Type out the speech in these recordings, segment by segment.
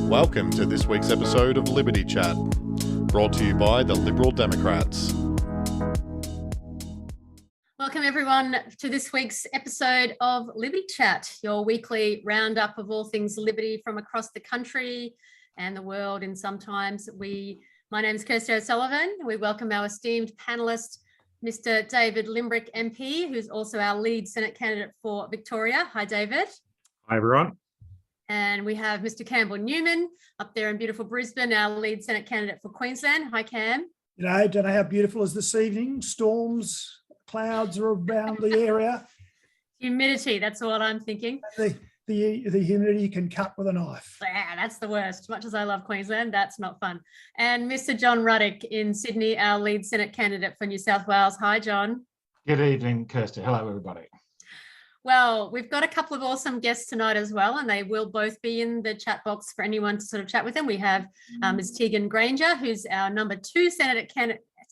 Welcome to this week's episode of Liberty Chat, brought to you by the Liberal Democrats. Welcome everyone to this week's episode of Liberty Chat, your weekly roundup of all things liberty from across the country and the world. And sometimes my name is Kirsty O'Sullivan. We welcome our esteemed panellist, Mr. David Limbrick MP, who's also our lead Senate candidate for Victoria. Hi, David. Hi, everyone. And we have Mr. Campbell Newman up there in beautiful Brisbane, our lead Senate candidate for Queensland. Hi, Cam. G'day. Don't know how beautiful is this evening. Storms, clouds are around the area. Humidity, that's what I'm thinking. The humidity can cut with a knife. Yeah, that's the worst. As much as I love Queensland, that's not fun. And Mr. John Ruddick in Sydney, our lead Senate candidate for New South Wales. Hi, John. Good evening, Kirsty. Hello, everybody. Well, we've got a couple of awesome guests tonight as well, and they will both be in the chat box for anyone to sort of chat with them. We have Ms. Tegan Grainger, who's our number 2 Senate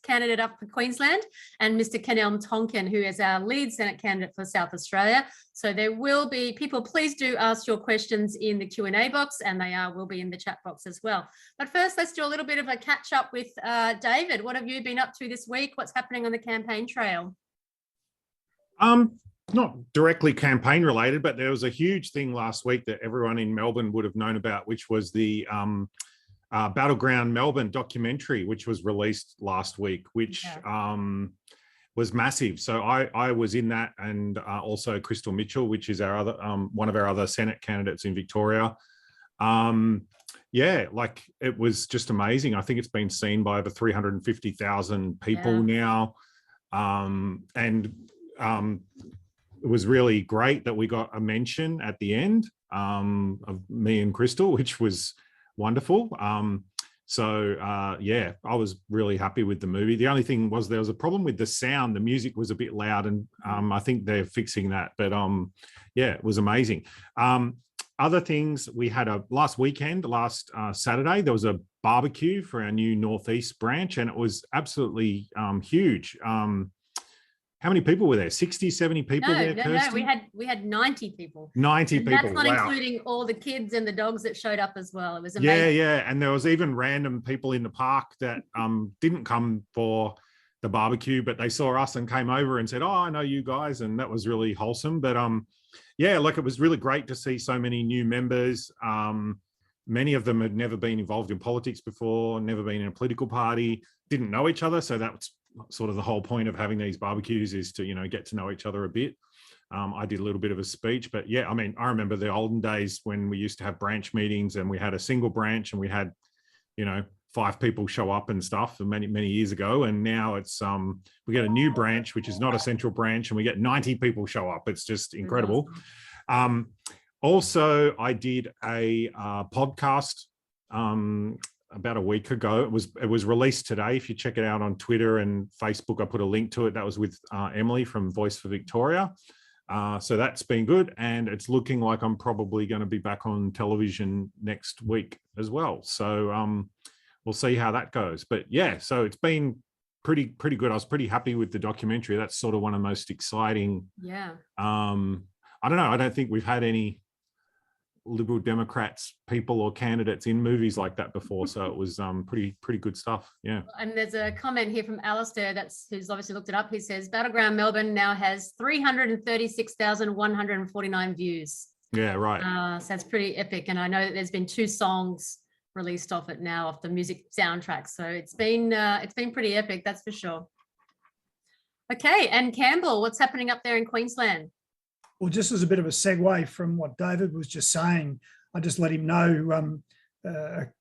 candidate up for Queensland, and Mr. Kenelm Tonkin, who is our lead Senate candidate for South Australia. So there will be people, please do ask your questions in the Q&A box, and they will be in the chat box as well. But first, let's do a little bit of a catch up with David. What have you been up to this week? What's happening on the campaign trail? Not directly campaign related, but there was a huge thing last week that everyone in Melbourne would have known about, which was the Battleground Melbourne documentary, which was released last week, which was massive. So I was in that, and also Crystal Mitchell, which is our other one of our other Senate candidates in Victoria. Yeah, like it was just amazing. I think it's been seen by over 350,000 people now, and it was really great that we got a mention at the end of me and Crystal, which was wonderful. Yeah, I was really happy with the movie. The only thing was there was a problem with the sound. The music was a bit loud, and I think they're fixing that. But yeah, it was amazing. Other things, we had last Saturday, there was a barbecue for our new Northeast branch, and it was absolutely huge. How many people were there? 60, 70 people there, Kirsty? No, we had 90 people. 90 people, that's not wow. including all the kids and the dogs that showed up as well. It was amazing. Yeah, and there was even random people in the park that didn't come for the barbecue, but they saw us and came over and said, "Oh, I know you guys," and that was really wholesome. But yeah, like it was really great to see so many new members. Many of them had never been involved in politics before, never been in a political party, didn't know each other, so that's sort of the whole point of having these barbecues, is to, get to know each other a bit. I did a little bit of a speech, but yeah, I mean, I remember the olden days when we used to have branch meetings and we had a single branch and we had, 5 people show up and stuff many, many years ago. And now it's, we get a new branch, which is not a central branch, and we get 90 people show up. It's just incredible. Awesome. Also, I did a podcast, about a week ago. It was released today. If you check it out on Twitter and Facebook, I put a link to it. That was with Emily from Voice for Victoria. So that's been good, and it's looking like I'm probably going to be back on television next week as well. So we'll see how that goes. But yeah, so it's been pretty good. I was pretty happy with the documentary. That's sort of one of the most exciting. Yeah. I don't know. I don't think we've had any Liberal Democrats people or candidates in movies like that before, so it was pretty good stuff. Yeah. And there's a comment here from Alistair who's obviously looked it up. He says Battleground Melbourne now has 336,149 views. Yeah, right. So that's pretty epic, and I know that there's been 2 songs released off it now, off the music soundtrack. So it's been pretty epic, that's for sure. Okay, and Campbell, what's happening up there in Queensland? Well, just as a bit of a segue from what David was just saying, I just let him know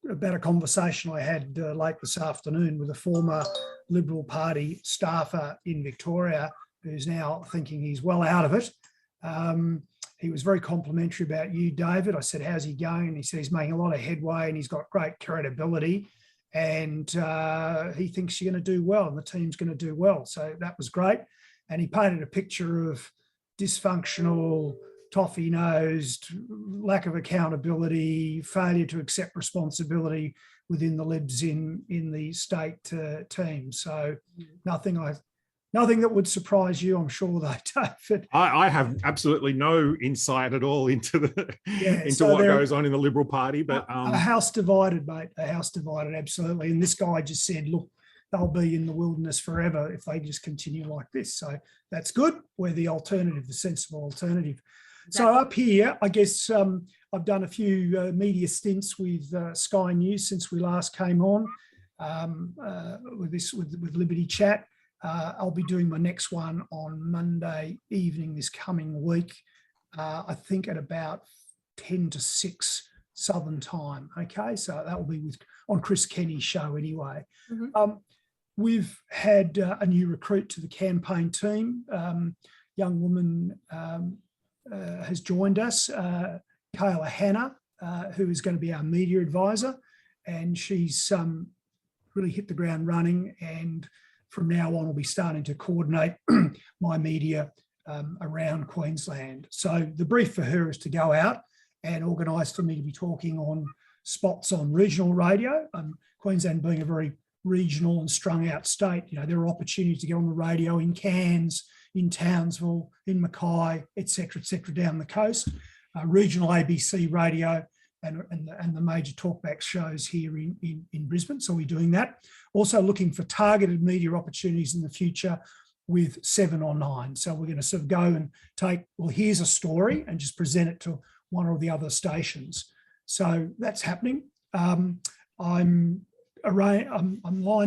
about a conversation I had late this afternoon with a former Liberal Party staffer in Victoria who's now thinking he's well out of it. He was very complimentary about you, David. I said, how's he going? And he said he's making a lot of headway and he's got great credibility, and he thinks you're going to do well and the team's going to do well. So that was great. And he painted a picture of dysfunctional, toffee-nosed, lack of accountability, failure to accept responsibility within the Libs in the state team. So nothing I Nothing that would surprise you, I'm sure, though, David. I have absolutely no insight at all into what goes on in the Liberal Party, but a house divided, mate. A house divided, absolutely. And this guy just said, look, they'll be in the wilderness forever if they just continue like this. So that's good. We're the alternative, the sensible alternative. So up here, I guess I've done a few media stints with Sky News since we last came on with Liberty Chat. I'll be doing my next one on Monday evening this coming week, I think at about 10 to 6 Southern time. Okay, so that will be on Chris Kenny's show anyway. Mm-hmm. We've had a new recruit to the campaign team. Young woman has joined us, Kayla Hanna, who is going to be our media advisor, and she's really hit the ground running, and from now on we'll be starting to coordinate my media around Queensland. So the brief for her is to go out and organise for me to be talking on spots on regional radio. Queensland being a very regional and strung out state, there are opportunities to get on the radio in Cairns, in Townsville, in Mackay, et cetera, down the coast. Regional ABC radio and the major talkback shows here in Brisbane. So we're doing that. Also looking for targeted media opportunities in the future with 7 or 9. So we're going to sort of go and take, well, here's a story and just present it to one or the other stations. So that's happening. I'm lined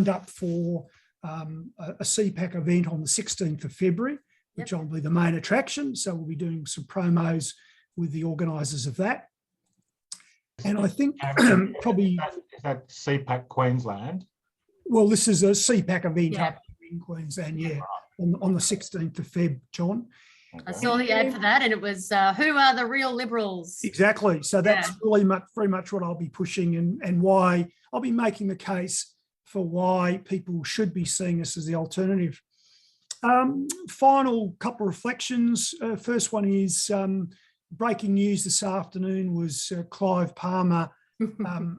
up for a CPAC event on the 16th of February, which will be the main attraction. So we'll be doing some promos with the organisers of that. And I think probably... Is that CPAC Queensland? Well, this is a CPAC event happening in Queensland, on the 16th of Feb, John. I saw the ad for that, and it was, who are the real Liberals? Exactly. So that's really very much what I'll be pushing and why I'll be making the case for why people should be seeing us as the alternative. Final couple of reflections. First one is breaking news this afternoon was Clive Palmer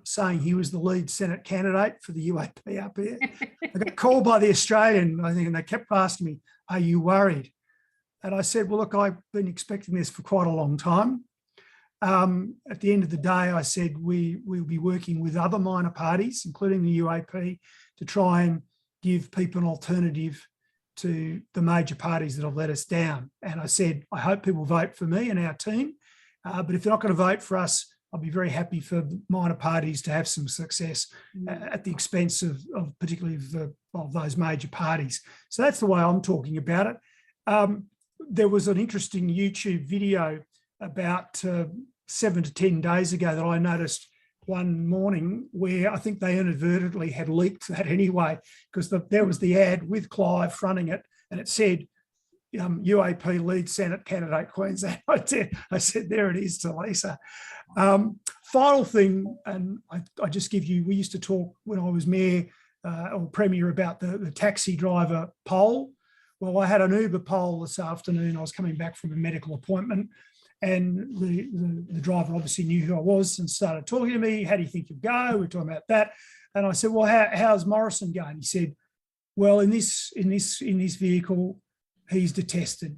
saying he was the lead Senate candidate for the UAP up here. I got called by the Australian, I think, and they kept asking me, are you worried? And I said, well, look, I've been expecting this for quite a long time. At the end of the day, I said we'll be working with other minor parties, including the UAP, to try and give people an alternative to the major parties that have let us down. And I said, I hope people vote for me and our team. But if they're not going to vote for us, I'll be very happy for minor parties to have some success at the expense of particularly of those major parties. So that's the way I'm talking about it. There was an interesting YouTube video about 7 to 10 days ago that I noticed one morning where I think they inadvertently had leaked that anyway, because there was the ad with Clive fronting it, and it said, UAP lead Senate candidate Queensland. I said, there it is to Lisa. Final thing, and I just give you, we used to talk when I was mayor or premier about the taxi driver poll. Well, I had an Uber poll this afternoon. I was coming back from a medical appointment, and the driver obviously knew who I was and started talking to me. How do you think you'll go? We're talking about that. And I said, well, how's Morrison going? He said, well, in this vehicle, he's detested.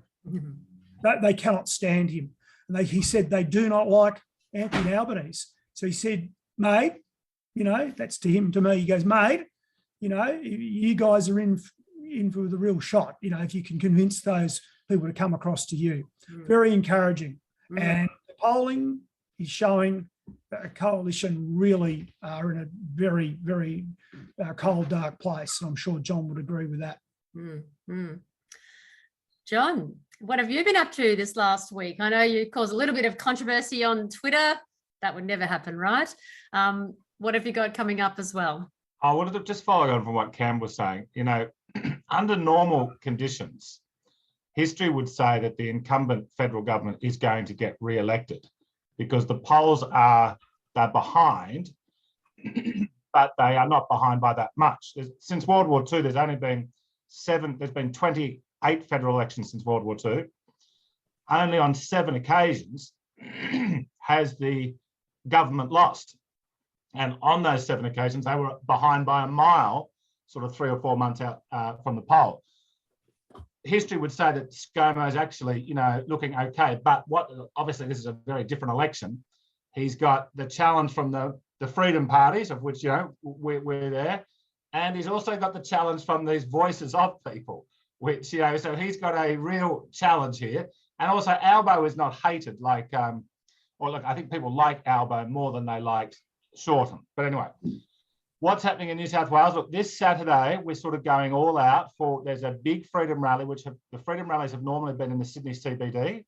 They cannot stand him. And he said they do not like Anthony Albanese. So he said, mate, that's to him, to me. He goes, mate, you guys are in for the real shot, if you can convince those people to come across to you. Very encouraging. And the polling is showing that a coalition really are in a very, very cold, dark place. And I'm sure John would agree with that. John, what have you been up to this last week? I know you caused a little bit of controversy on Twitter. That would never happen, right? What have you got coming up as well? I wanted to just follow on from what Cam was saying. Under normal conditions, history would say that the incumbent federal government is going to get re-elected because the polls they're behind, but they are not behind by that much. Since World War II, there's only been 28 federal elections since World War II. Only on 7 occasions has the government lost. And on those 7 occasions, they were behind by a mile, sort of 3 or 4 months out from the poll. history would say that ScoMo is actually, looking okay. But obviously this is a very different election. He's got the challenge from the freedom parties, of which, we're there. And he's also got the challenge from these voices of people, which, so he's got a real challenge here. And also Albo is not hated like, I think people like Albo more than they liked Shorten. But anyway, what's happening in New South Wales? Look, this Saturday, we're sort of going all out there's a big freedom rally, the freedom rallies have normally been in the Sydney CBD.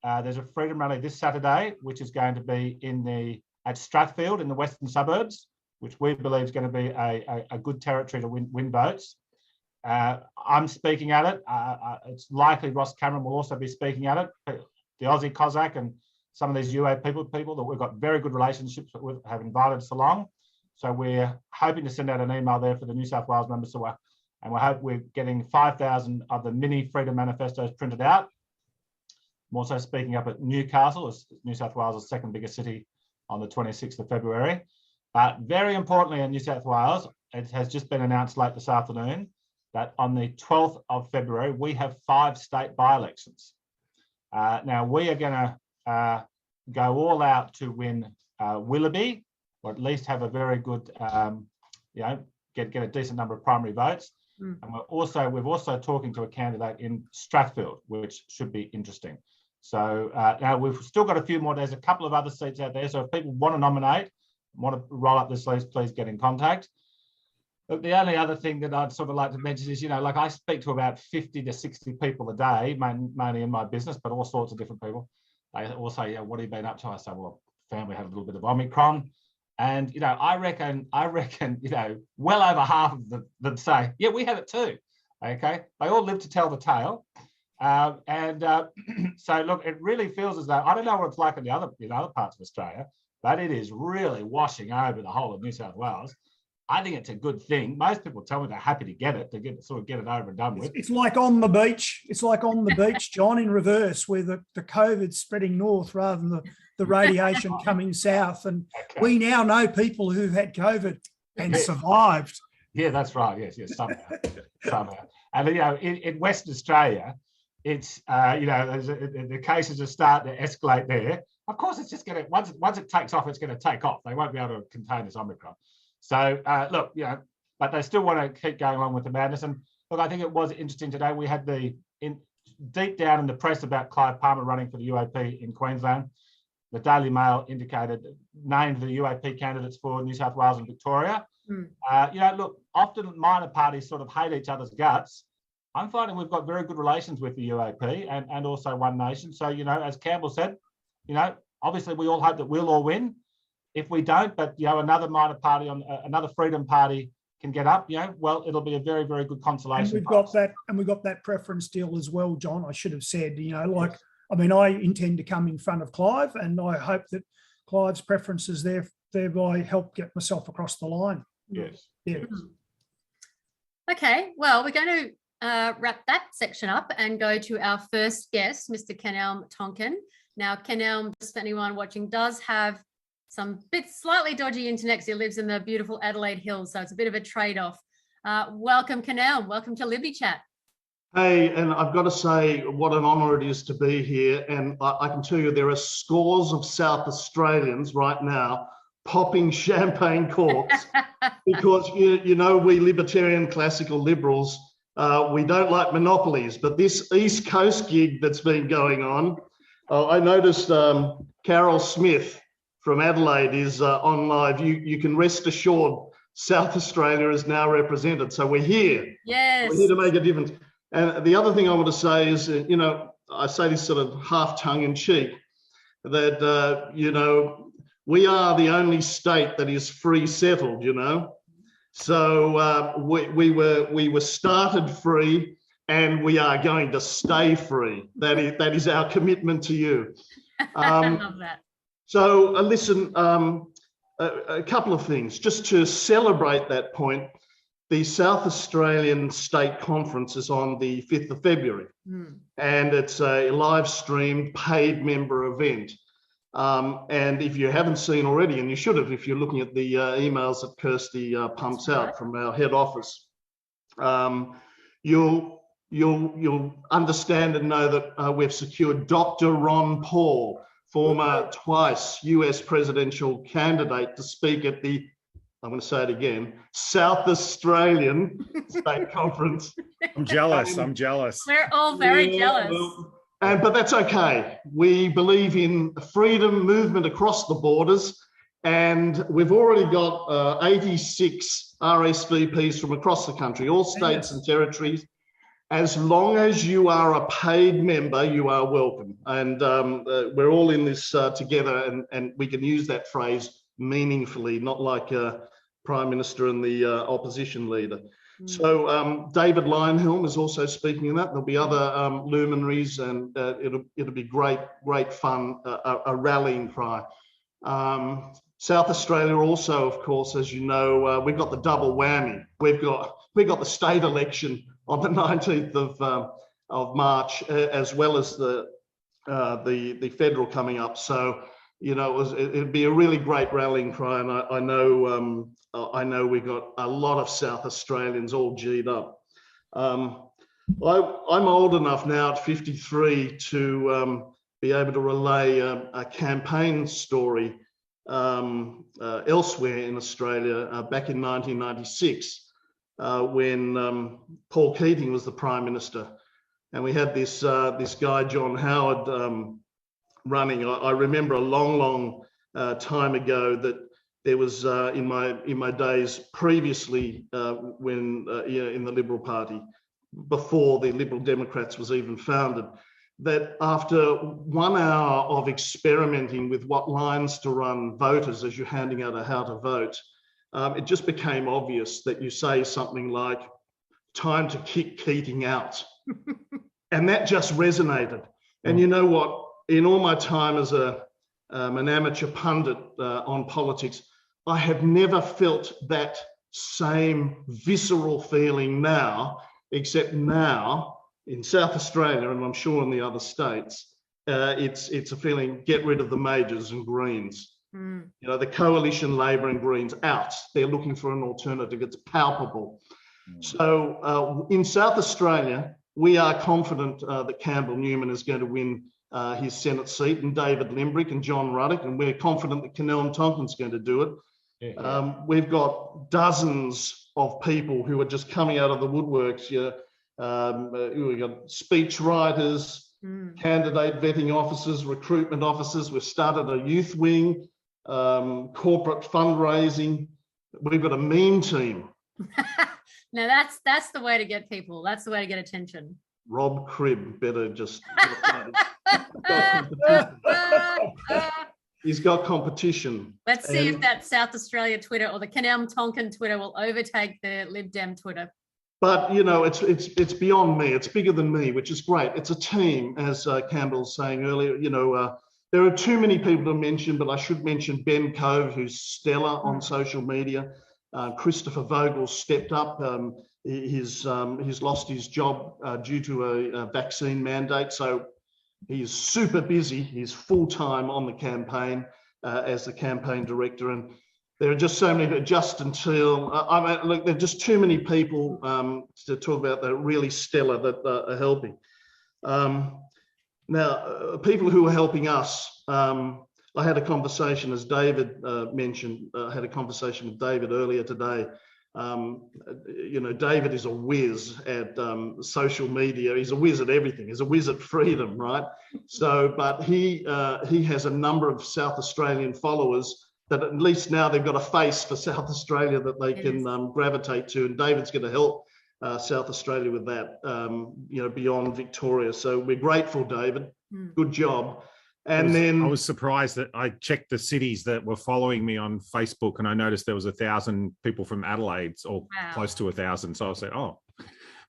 There's a freedom rally this Saturday, which is going to be at Strathfield in the western suburbs, which we believe is going to be a good territory to win votes. I'm speaking at it. It's likely Ross Cameron will also be speaking at it. The Aussie Cossack and some of these UA people that we've got very good relationships with have invited us along. So we're hoping to send out an email there for the New South Wales members. And we hope we're getting 5,000 of the mini Freedom Manifestos printed out. I'm also speaking up at Newcastle, as New South Wales' second biggest city, on the 26th of February. But very importantly in New South Wales, it has just been announced late this afternoon that on the 12th of February, we have 5 state by-elections. Now, we are going to go all out to win Willoughby, or at least have a very good, get a decent number of primary votes. And we're also talking to a candidate in Strathfield, which should be interesting. So now we've still got a few more. There's a couple of other seats out there. So if people want to nominate, want to roll up the sleeves, please get in contact. But the only other thing that I'd sort of like to mention is, I speak to about 50 to 60 people a day, mainly in my business, but all sorts of different people. They all say, what have you been up to? I say, well, family had a little bit of Omicron. And, I reckon, well over half of them say, yeah, we had it too. Okay. They all live to tell the tale. So look, it really feels as though, I don't know what it's like in other parts of Australia, but it is really washing over the whole of New South Wales. I think it's a good thing. Most people tell me they're happy to get it, get it over and done with. It's like on the beach. It's like on the beach, John, in reverse, where the COVID's spreading north rather than the radiation coming south. And we now know people who've had COVID and survived. Yeah, that's right. Yes, somehow. And in Western Australia, it's the cases are starting to escalate there. Of course, it's just going to once it takes off, it's going to take off. They won't be able to contain this Omicron. So look, but they still want to keep going along with the madness. And look, I think it was interesting today. We had deep down in the press about Clive Palmer running for the UAP in Queensland. The Daily Mail named the UAP candidates for New South Wales and Victoria. Look, often minor parties sort of hate each other's guts. I'm finding we've got very good relations with the UAP and also One Nation. So, as Campbell said, obviously we all hope that we'll all win. If we don't, but another minor party another Freedom Party can get up, well, it'll be a very, very good consolation. And we've got that preference deal as well, John. I should have said, I intend to come in front of Clive, and I hope that Clive's preferences thereby help get myself across the line. Yes. Yeah. Okay, well, we're going to wrap that section up and go to our first guest, Mr. Kenelm Tonkin. Now, Kenelm, just for anyone watching, does have some slightly dodgy internet because he lives in the beautiful Adelaide Hills, so it's a bit of a trade-off. Welcome, Kenelm. Welcome to Liberty Chat. Hey, and I've got to say what an honour it is to be here. And I can tell you there are scores of South Australians right now popping champagne corks because, we libertarian classical liberals, we don't like monopolies. But this East Coast gig that's been going on, I noticed Carol Smith from Adelaide is on live. You can rest assured South Australia is now represented. So we're here. Yes. We're here to make a difference. And the other thing I want to say is, I say this sort of half tongue in cheek, that, we are the only state that is free settled, So we were started free and we are going to stay free. That is our commitment to you. I love that. So listen, a couple of things. Just to celebrate that point, the South Australian State Conference is on the 5th of February, and it's a live stream paid member event. And if you haven't seen already, and you should have if you're looking at the emails that Kirsty pumps out from our head office, you'll you'll understand and know that we've secured Dr. Ron Paul, former twice US presidential candidate, to speak at the, I'm going to say it again, South Australian State Conference. I'm jealous. I'm jealous. We're all very jealous. But that's okay. We believe in freedom, movement across the borders, and we've already got 86 RSVPs from across the country, all states and territories. As long as you are a paid member, you are welcome. And we're all in this together, and we can use that phrase meaningfully, not like a Prime Minister and the opposition leader. So David Lionhelm is also speaking in that. There'll be other luminaries, and it'll be great fun, a rallying cry. South Australia also, of course, as you know, we've got the double whammy. We've got the state election on the 19th of March, as well as the federal coming up. So, you know, it'd be a really great rallying cry, and I know we've got a lot of South Australians all G'd up. I'm old enough now at 53 to be able to relay a campaign story elsewhere in Australia back in 1996 when Paul Keating was the Prime Minister, and we had this guy John Howard running. I remember a long time ago that there was in my days previously when in the Liberal Party, before the Liberal Democrats was even founded, that after 1 hour of experimenting with what lines to run voters as you're handing out a how to vote, it just became obvious that you say something like, "Time to kick Keating out." And that just resonated. And you know what? In all my time as an amateur pundit on politics, I have never felt that same visceral feeling now, except now in South Australia, and I'm sure in the other states, it's a feeling, get rid of the majors and Greens. You know, the coalition Labor and Greens out. They're looking for an alternative. It's palpable. So in South Australia, we are confident that Campbell Newman is going to win his Senate seat, and David Limbrick and John Ruddick, and we're confident that Kenelm Tonkin's going to do it. We've got dozens of people who are just coming out of the woodworks. We've got speech writers, candidate vetting officers, recruitment officers. We've started a youth wing, corporate fundraising. We've got a meme team. Now that's the way to get people. That's the way to get attention. Rob Cribb better just. He's got competition. Let's see if that South Australia Twitter or the Kenelm Tonkin Twitter will overtake the Lib Dem Twitter. But you know, it's beyond me. It's bigger than me, which is great. It's a team, as Campbell was saying earlier. You know, there are too many people to mention, but I should mention Ben Cove, who's stellar on social media. Christopher Vogel stepped up. He's lost his job due to a vaccine mandate, so he's super busy. He's full-time on the campaign as the campaign director, and there are just so many. Justin Teal. I mean, look, there are just too many people to talk about that are really stellar that are helping. Now, people who are helping us. I had a conversation, as David mentioned. I had a conversation with David earlier today. You know, David is a whiz at social media. He's a whiz at everything. He's a whiz at freedom, right? So, but he has a number of South Australian followers that at least now they've got a face for South Australia that they can gravitate to. And David's going to help South Australia with that, you know, beyond Victoria. So we're grateful, David. Good job. And then I was surprised that I checked the cities that were following me on Facebook, and I noticed there was 1,000 people from Adelaide, or close to 1,000. So I said, "Oh,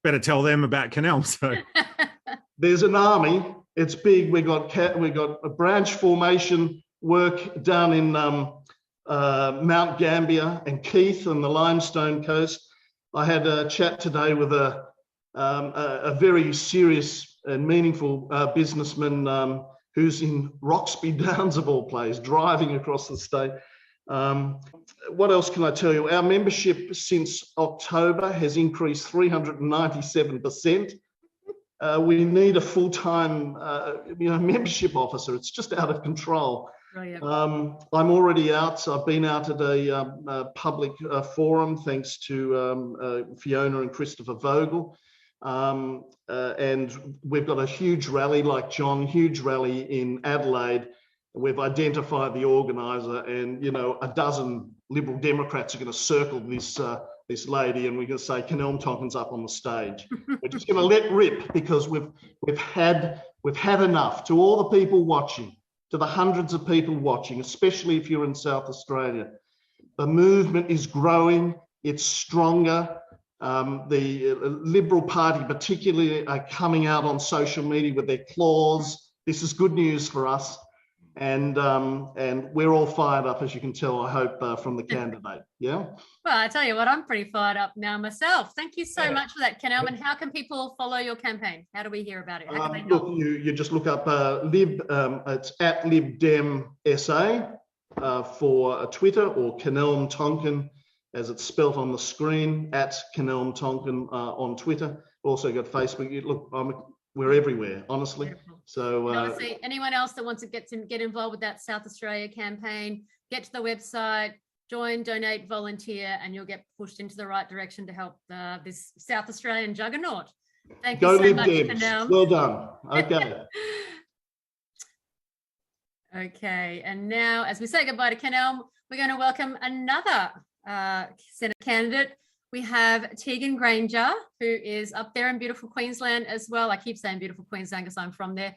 better tell them about Kenelm." So there's an army. It's big. We got a branch formation work down in Mount Gambier and Keith on the Limestone Coast. I had a chat today with a very serious and meaningful businessman. Who's in Roxby Downs of all places, driving across the state. What else can I tell you? Our membership since October has increased 397%. We need a full-time, membership officer. It's just out of control. Brilliant. I'm already out. I've been out at a public forum, thanks to Fiona and Christopher Vogel. And we've got a huge rally, like John, huge rally in Adelaide. We've identified the organiser, and a dozen Liberal Democrats are going to circle this lady, and we're going to say Kenelm Tonkin's up on the stage. We're just going to let rip, because we've had enough. To all the people watching, to the hundreds of people watching, especially if you're in South Australia, the movement is growing. It's stronger. The Liberal Party particularly are coming out on social media with their claws. This is good news for us. And we're all fired up, as you can tell, I hope, from the candidate. Yeah. Well, I tell you what, I'm pretty fired up now myself. Thank you so much for that, Kenelm. And how can people follow your campaign? How do we hear about it? How can they help? Look, you just look up it's at LibDemSA for Twitter, or Kenelm Tonkin, as it's spelt on the screen, at Kenelm Tonkin on Twitter. Also got Facebook. We're everywhere, honestly. Beautiful. So honestly, anyone else that wants to get involved with that South Australia campaign, get to the website, join, donate, volunteer, and you'll get pushed into the right direction to help this South Australian juggernaut. Thank you so much, Kenelm. Well done. Okay. Okay, and now as we say goodbye to Kenelm, we're going to welcome another Senate candidate. We have Tegan Grainger, who is up there in beautiful Queensland as well. I keep saying beautiful Queensland because I'm from there.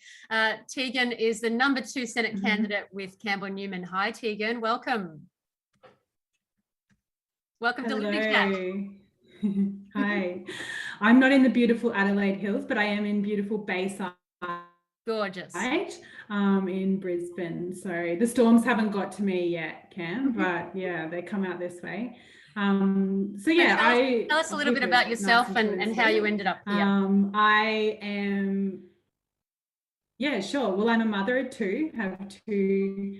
Tegan is the number 2 Senate candidate with Campbell Newman. Hi, Tegan. Welcome. Welcome to Liberty Chat. Hi. I'm not in the beautiful Adelaide Hills, but I am in beautiful Bayside. Gorgeous. In Brisbane. So the storms haven't got to me yet, Cam, but yeah, they come out this way. So yeah, tell us a little bit about yourself and how you ended up here. I am, sure. Well, I'm a mother of 2, have 2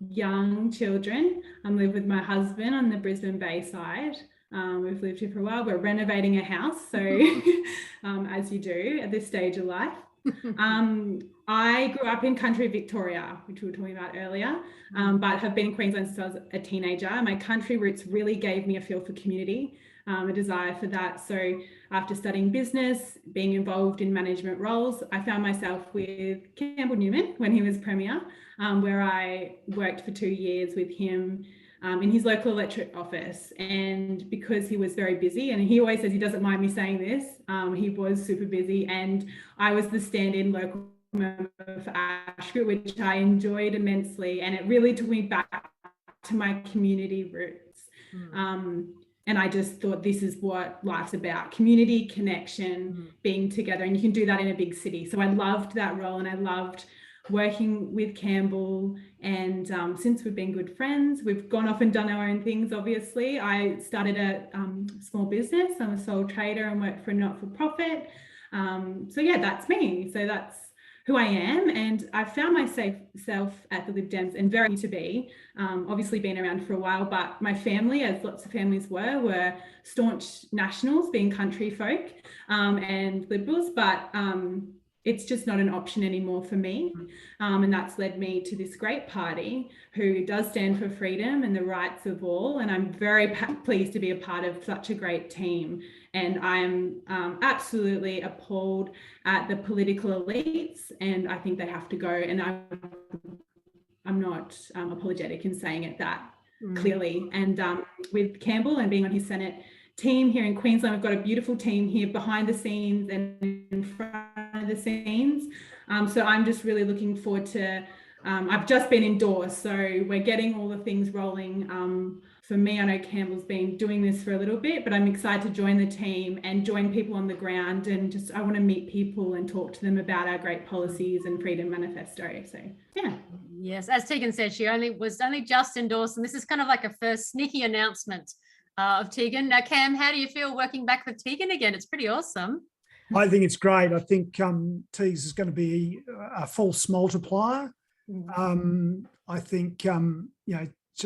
young children. I live with my husband on the Brisbane Bayside. We've lived here for a while. We're renovating a house, so as you do at this stage of life. I grew up in country Victoria, which we were talking about earlier, but have been in Queensland since I was a teenager. My country roots really gave me a feel for community, a desire for that. So after studying business, being involved in management roles, I found myself with Campbell Newman when he was Premier, where I worked for 2 years with him in his local electorate office. And because he was very busy, and he always says he doesn't mind me saying this, he was super busy, and I was the stand-in local member for Ashfield, which I enjoyed immensely, and it really took me back to my community roots. And I just thought, this is what life's about: community, connection, being together, and you can do that in a big city. So I loved that role, and I loved working with Campbell, and since we've been good friends, we've gone off and done our own things. Obviously, I started a small business. I'm a sole trader and work for a not-for-profit. So yeah, that's me. So that's who I am, and I found myself at the Lib Dems, and very to be, obviously been around for a while, but my family, as lots of families were staunch nationals, being country folk and Liberals, but it's just not an option anymore for me. And that's led me to this great party who does stand for freedom and the rights of all. And I'm very pleased to be a part of such a great team. And I'm absolutely appalled at the political elites, and I think they have to go. And I'm not apologetic in saying it that clearly. And with Campbell and being on his Senate team here in Queensland, we've got a beautiful team here behind the scenes and in front of the scenes. So I'm just really looking forward to, I've just been endorsed, so we're getting all the things rolling. For me, I know Campbell's been doing this for a little bit, but I'm excited to join the team and join people on the ground, and just, I want to meet people and talk to them about our great policies and Freedom Manifesto. So yeah. Yes, as Tegan said, she was only just endorsed, and this is kind of like a first sneaky announcement of Tegan. Now, Cam, how do you feel working back with Tegan again? It's pretty awesome. I think it's great. I think Tegs is going to be a false multiplier. I think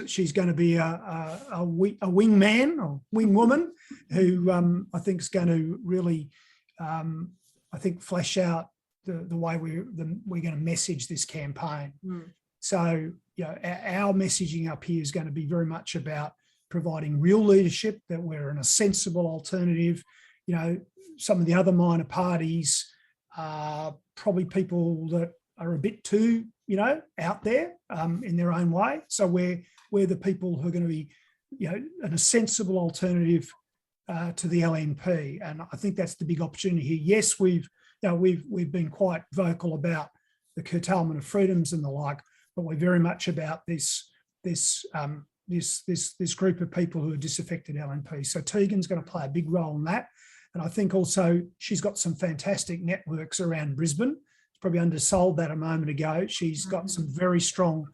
she's going to be a wingman or wingwoman who I think is going to really, I I think, flesh out the way we're going to message this campaign. So, our messaging up here is going to be very much about providing real leadership, that we're in a sensible alternative. Some of the other minor parties are probably people that are a bit too, out there in their own way. So we're the people who are going to be, a sensible alternative to the LNP. And I think that's the big opportunity here. Yes, we've been quite vocal about the curtailment of freedoms and the like, but we're very much about this group of people who are disaffected LNP. So Tegan's going to play a big role in that. And I think also she's got some fantastic networks around Brisbane. Probably undersold that a moment ago. She's got some very strong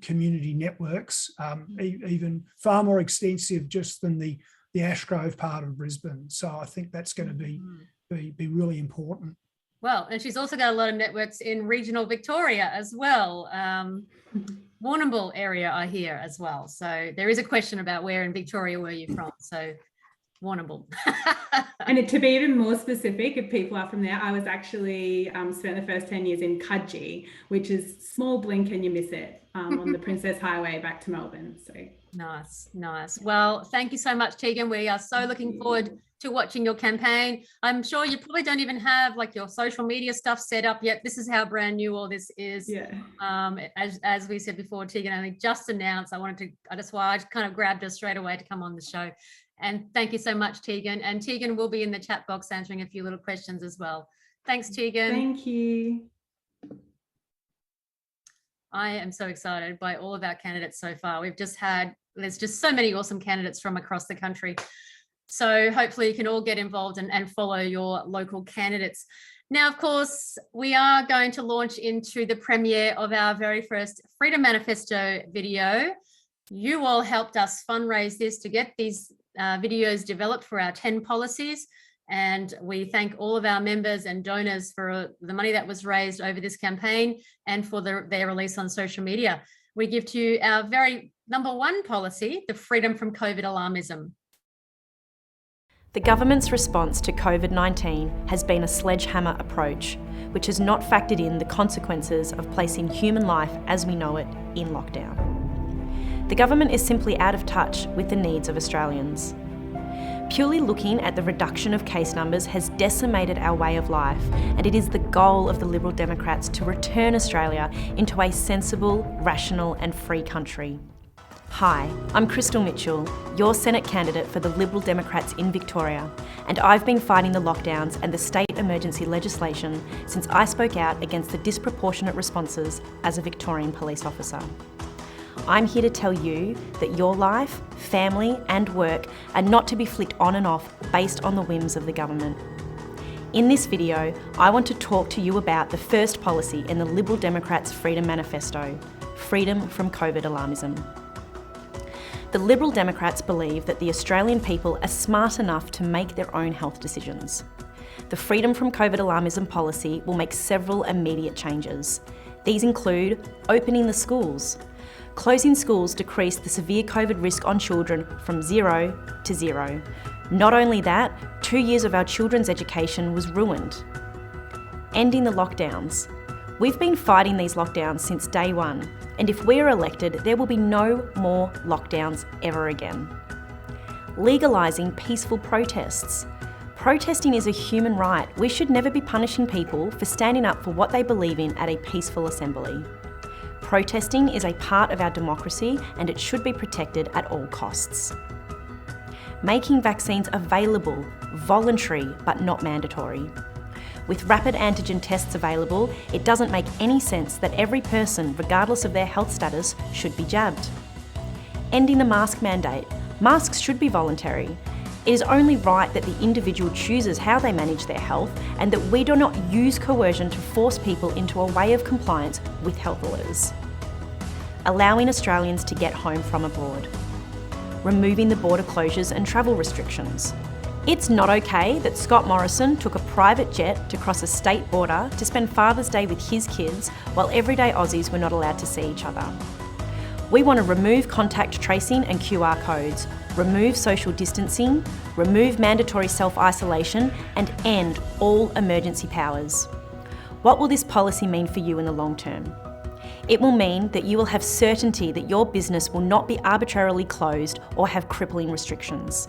community networks, even far more extensive just than the Ashgrove part of Brisbane. So I think that's going to be really important. Well, and she's also got a lot of networks in regional Victoria as well. Warrnambool area, I hear, as well. So there is a question about where in Victoria were you from. So Warrnambool. And to be even more specific, if people are from there, I was actually spent the first 10 years in Kudgee, which is small blink and you miss it, on the Princess Highway back to Melbourne. So nice. Well, thank you so much, Tegan. We are so looking forward to watching your campaign. I'm sure you probably don't even have like your social media stuff set up yet. This is how brand new all this is. Yeah. As we said before, Tegan only just announced. That's why I kind of grabbed her straight away to come on the show. And thank you so much, Tegan. And Tegan will be in the chat box answering a few little questions as well. Thanks, Tegan. Thank you. I am so excited by all of our candidates so far. There's just so many awesome candidates from across the country. So hopefully you can all get involved and follow your local candidates. Now, of course, we are going to launch into the premiere of our very first Freedom Manifesto video. You all helped us fundraise this to get these videos developed for our 10 policies. And we thank all of our members and donors for the money that was raised over this campaign and for their release on social media. We give to you our very number one policy, the freedom from COVID alarmism. The government's response to COVID-19 has been a sledgehammer approach, which has not factored in the consequences of placing human life as we know it in lockdown. The government is simply out of touch with the needs of Australians. Purely looking at the reduction of case numbers has decimated our way of life, and it is the goal of the Liberal Democrats to return Australia into a sensible, rational and free country. Hi, I'm Crystal Mitchell, your Senate candidate for the Liberal Democrats in Victoria, and I've been fighting the lockdowns and the state emergency legislation since I spoke out against the disproportionate responses as a Victorian police officer. I'm here to tell you that your life, family and work are not to be flicked on and off based on the whims of the government. In this video, I want to talk to you about the first policy in the Liberal Democrats' Freedom Manifesto, freedom from COVID alarmism. The Liberal Democrats believe that the Australian people are smart enough to make their own health decisions. The freedom from COVID alarmism policy will make several immediate changes. These include opening the schools. Closing schools decreased the severe COVID risk on children from 0 to 0. Not only that, 2 years of our children's education was ruined. Ending the lockdowns. We've been fighting these lockdowns since day one, and if we're elected, there will be no more lockdowns ever again. Legalising peaceful protests. Protesting is a human right. We should never be punishing people for standing up for what they believe in at a peaceful assembly. Protesting is a part of our democracy and it should be protected at all costs. Making vaccines available, voluntary but not mandatory. With rapid antigen tests available, it doesn't make any sense that every person, regardless of their health status, should be jabbed. Ending the mask mandate. Masks should be voluntary. It is only right that the individual chooses how they manage their health and that we do not use coercion to force people into a way of compliance with health orders. Allowing Australians to get home from abroad. Removing the border closures and travel restrictions. It's not okay that Scott Morrison took a private jet to cross a state border to spend Father's Day with his kids while everyday Aussies were not allowed to see each other. We want to remove contact tracing and QR codes. remove social distancing, remove mandatory self-isolation, and end all emergency powers. What will this policy mean for you in the long term? It will mean that you will have certainty that your business will not be arbitrarily closed or have crippling restrictions.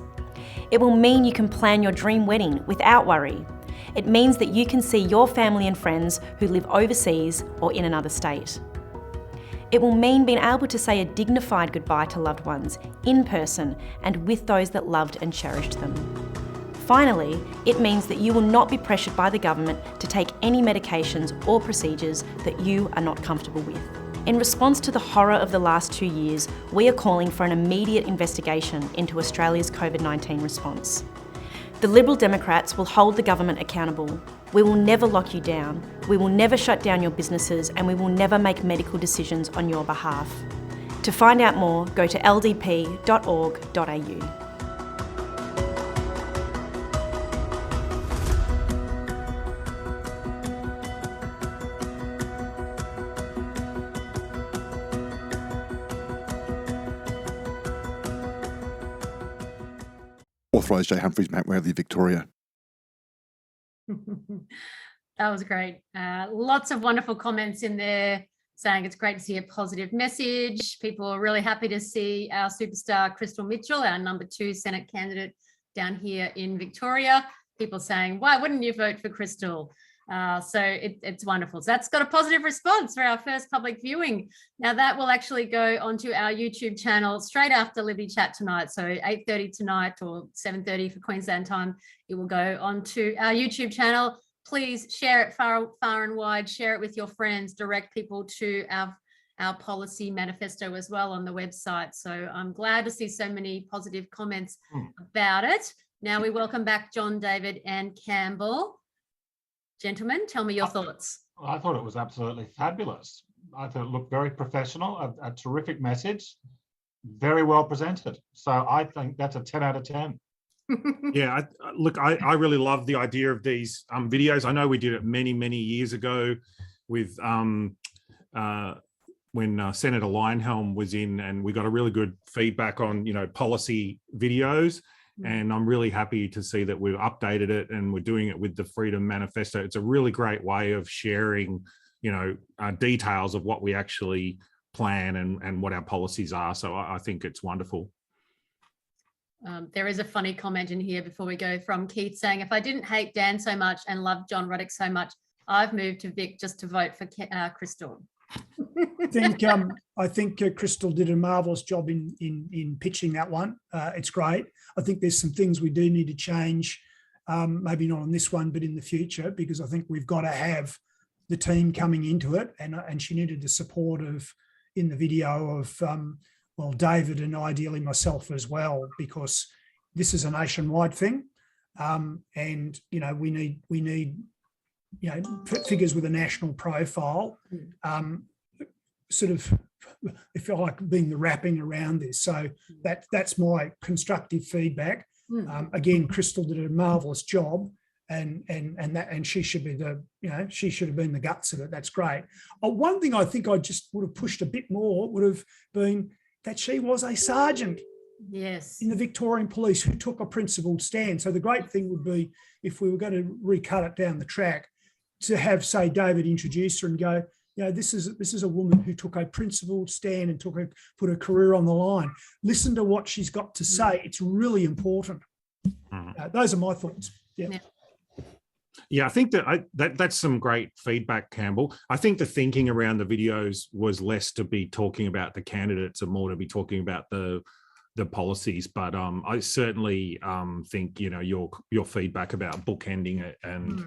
It will mean you can plan your dream wedding without worry. It means that you can see your family and friends who live overseas or in another state. It will mean being able to say a dignified goodbye to loved ones in person and with those that loved and cherished them. Finally, it means that you will not be pressured by the government to take any medications or procedures that you are not comfortable with. In response to the horror of the last 2 years, we are calling for an immediate investigation into Australia's COVID-19 response. The Liberal Democrats will hold the government accountable. We will never lock you down. We will never shut down your businesses, and we will never make medical decisions on your behalf. To find out more, go to ldp.org.au. Authorised J. Humphreys, Mount Weatherly, Victoria. That was great. Lots of wonderful comments in there saying it's great to see a positive message. People are really happy to see our superstar Crystal Mitchell, our number 2 Senate candidate down here in Victoria. People saying, why wouldn't you vote for Crystal? So it's wonderful. So that's got a positive response for our first public viewing. Now that will actually go onto our YouTube channel straight after Liberty Chat tonight. So 8:30 tonight or 7:30 for Queensland time, it will go onto our YouTube channel. Please share it far and wide, share it with your friends, direct people to our policy manifesto as well on the website. So I'm glad to see so many positive comments about it. Now we welcome back John, David and Campbell. Gentlemen, tell me your thoughts. I thought it was absolutely fabulous. I thought it looked very professional, a terrific message, very well presented. So I think that's a 10 out of 10. Yeah, I really love the idea of these videos. I know we did it many years ago with when Senator Leyonhjelm was in, and we got a really good feedback on policy videos. And I'm really happy to see that we've updated it and we're doing it with the Freedom Manifesto. It's a really great way of sharing, details of what we actually plan and what our policies are. So I think it's wonderful. There is a funny comment in here before we go from Keith saying, if I didn't hate Dan so much and love John Ruddick so much, I've moved to Vic just to vote for Crystal. I think Crystal did a marvellous job in pitching that one. It's great. I think there's some things we do need to change, maybe not on this one, but in the future, because I think we've got to have the team coming into it, and she needed the support in the video of David and ideally myself as well, because this is a nationwide thing, and we need figures with a national profile, sort of, if you like, being the wrapping around this. So that's my constructive feedback. Again, Crystal did a marvellous job, and she should be she should have been the guts of it. That's great. One thing I think I just would have pushed a bit more would have been that she was a sergeant. Yes. In the Victorian Police who took a principled stand. So the great thing would be, if we were going to recut it down the track, to have, say, David introduce her and go, this is a woman who took a principled stand and put her career on the line. Listen to what she's got to say. It's really important. Those are my thoughts. Yeah, I think that's some great feedback, Campbell. I think the thinking around the videos was less to be talking about the candidates and more to be talking about the policies. But I certainly think your feedback about bookending it and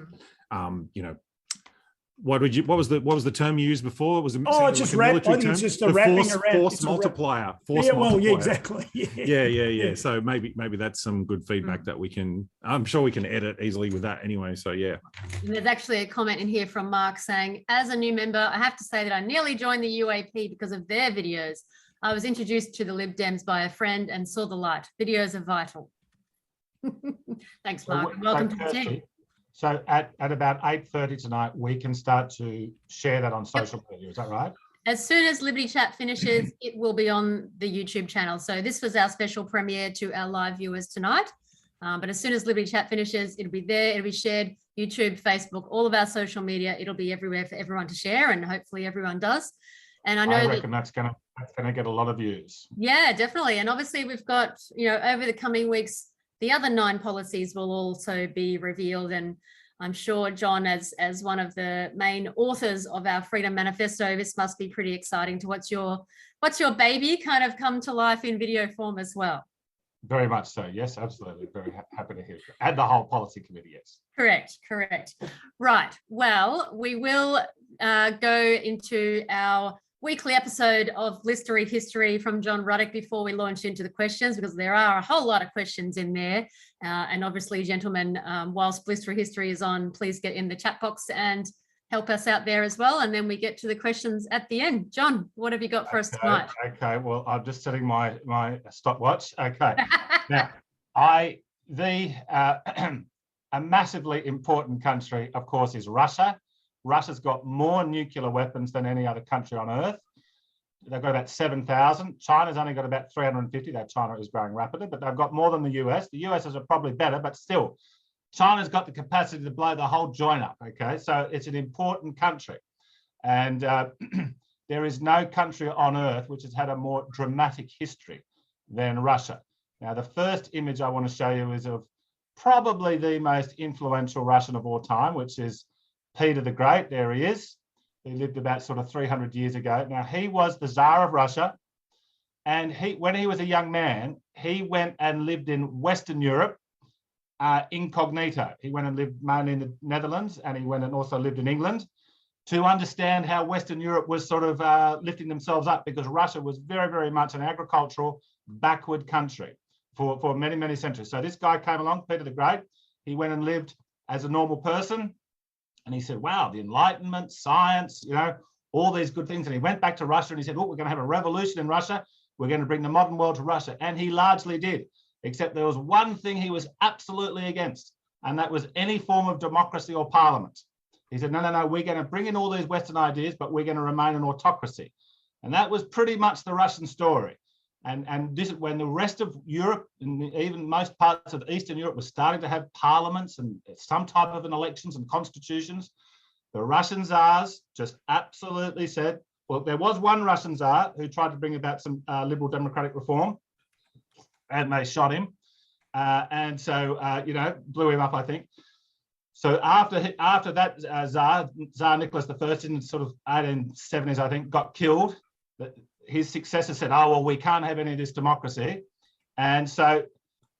what was the term you used before? It was just wrap. I think it's just a wrapping around. Force multiplier. Exactly. Yeah. So maybe that's some good feedback that we can. I'm sure we can edit easily with that anyway. So yeah. And there's actually a comment in here from Mark saying, as a new member, I have to say that I nearly joined the UAP because of their videos. I was introduced to the Lib Dems by a friend and saw the light. Videos are vital. Thanks, Mark. Welcome to the team. So at about 8:30 tonight, we can start to share that on social media. Is that right? As soon as Liberty Chat finishes, it will be on the YouTube channel. So this was our special premiere to our live viewers tonight. But as soon as Liberty Chat finishes, it'll be there. It'll be shared, YouTube, Facebook, all of our social media. It'll be everywhere for everyone to share, and hopefully everyone does. And I reckon that's gonna get a lot of views. Yeah, definitely. And obviously we've got, over the coming weeks, the other 9 policies will also be revealed. And I'm sure, John, as one of the main authors of our Freedom Manifesto, this must be pretty exciting to watch your baby kind of come to life in video form as well. Very much so. Yes, absolutely. Very happy to hear it. And the whole policy committee, yes. Correct. Right. Well, we will go into our weekly episode of Blistering History from John Ruddick before we launch into the questions, because there are a whole lot of questions in there. And obviously, gentlemen, whilst Blistering History is on, please get in the chat box and help us out there as well. And then we get to the questions at the end. John, what have you got for us tonight? Okay, well, I'm just setting my stopwatch. Okay. Now, a massively important country, of course, is Russia. Russia's got more nuclear weapons than any other country on earth. They've got about 7,000. China's only got about 350. That China is growing rapidly, but they've got more than the US. The US is probably better, but still, China's got the capacity to blow the whole joint up, okay? So it's an important country. And there is no country on earth which has had a more dramatic history than Russia. Now, the first image I want to show you is of probably the most influential Russian of all time, which is Peter the Great. There he is. He lived about sort of 300 years ago. Now, he was the Tsar of Russia. And when he was a young man, he went and lived in Western Europe incognito. He went and lived mainly in the Netherlands, and he went and also lived in England to understand how Western Europe was sort of lifting themselves up, because Russia was very, very much an agricultural backward country for many, many centuries. So this guy came along, Peter the Great. He went and lived as a normal person. And he said, wow, the Enlightenment, science, all these good things. And he went back to Russia and he said, oh, we're going to have a revolution in Russia. We're going to bring the modern world to Russia. And he largely did, except there was one thing he was absolutely against, and that was any form of democracy or parliament. He said, no, we're going to bring in all these Western ideas, but we're going to remain an autocracy. And that was pretty much the Russian story. And this is when the rest of Europe, and even most parts of Eastern Europe, was starting to have parliaments and some type of an elections and constitutions. The Russian Tsars just absolutely said, well, there was one Russian Tsar who tried to bring about some liberal democratic reform, and they shot him. And so, blew him up, I think. So after that, Tsar Nicholas I in sort of 1870s, I think, got killed. His successor said, oh, well, we can't have any of this democracy. And so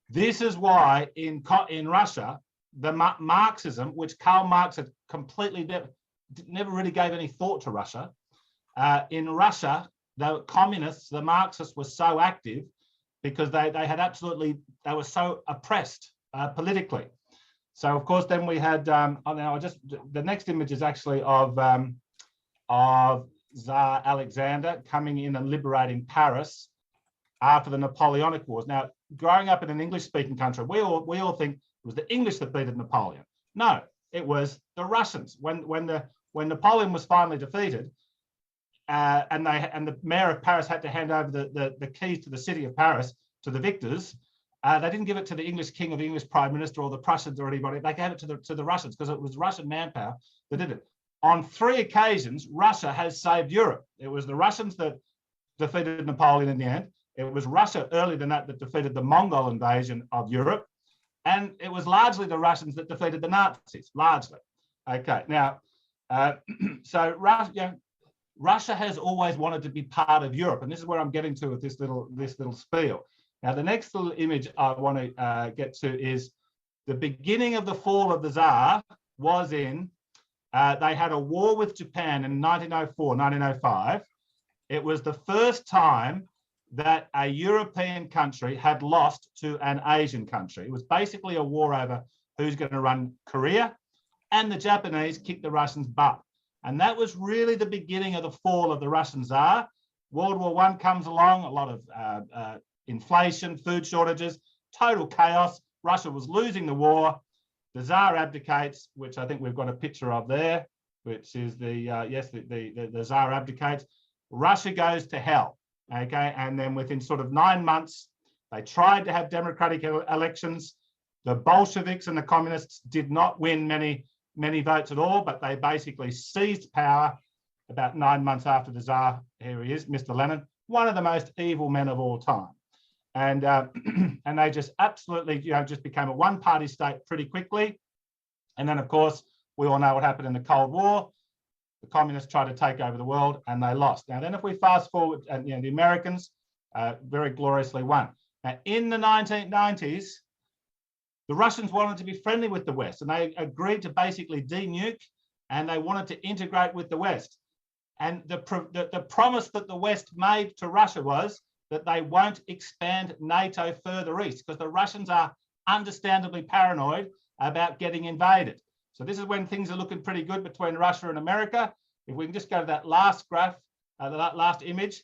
this is why in Russia, the Marxism, which Karl Marx had completely never really gave any thought to Russia, in Russia, the communists, the Marxists were so active because they were so oppressed politically. So, of course, then we had, the next image is actually of Tsar Alexander coming in and liberating Paris after the Napoleonic Wars. Now, growing up in an English-speaking country, we all think it was the English that beat Napoleon. No, it was the Russians. When Napoleon was finally defeated, and the mayor of Paris had to hand over the keys to the city of Paris to the victors, they didn't give it to the English king or the English prime minister or the Prussians or anybody. They gave it to the Russians, because it was Russian manpower that did it. On 3 occasions, Russia has saved Europe. It was the Russians that defeated Napoleon in the end. It was Russia earlier than that defeated the Mongol invasion of Europe. And it was largely the Russians that defeated the Nazis, largely. Okay, now, so Russia has always wanted to be part of Europe. And this is where I'm getting to with this little spiel. Now, the next little image I want to get to is the beginning of the fall of the Tsar was in, they had a war with Japan in 1904, 1905. It was the first time that a European country had lost to an Asian country. It was basically a war over who's going to run Korea, and the Japanese kicked the Russians' butt. And that was really the beginning of the fall of the Russian Tsar. World War I comes along, a lot of inflation, food shortages, total chaos. Russia was losing the war. The Tsar abdicates, which I think we've got a picture of there, which is the Tsar abdicates. Russia goes to hell. Okay, and then within sort of 9 months, they tried to have democratic elections. The Bolsheviks and the communists did not win many votes at all, but they basically seized power about 9 months after the Tsar. Here he is, Mr. Lenin, one of the most evil men of all time. And and they just absolutely, just became a one-party state pretty quickly. And then, of course, we all know what happened in the Cold War. The communists tried to take over the world and they lost. Now, then if we fast forward, and the Americans very gloriously won. Now, in the 1990s, the Russians wanted to be friendly with the West, and they agreed to basically de-nuke, and they wanted to integrate with the West. And the promise that the West made to Russia was that they won't expand NATO further east, because the Russians are understandably paranoid about getting invaded. So this is when things are looking pretty good between Russia and America. If we can just go to that last graph, that last image,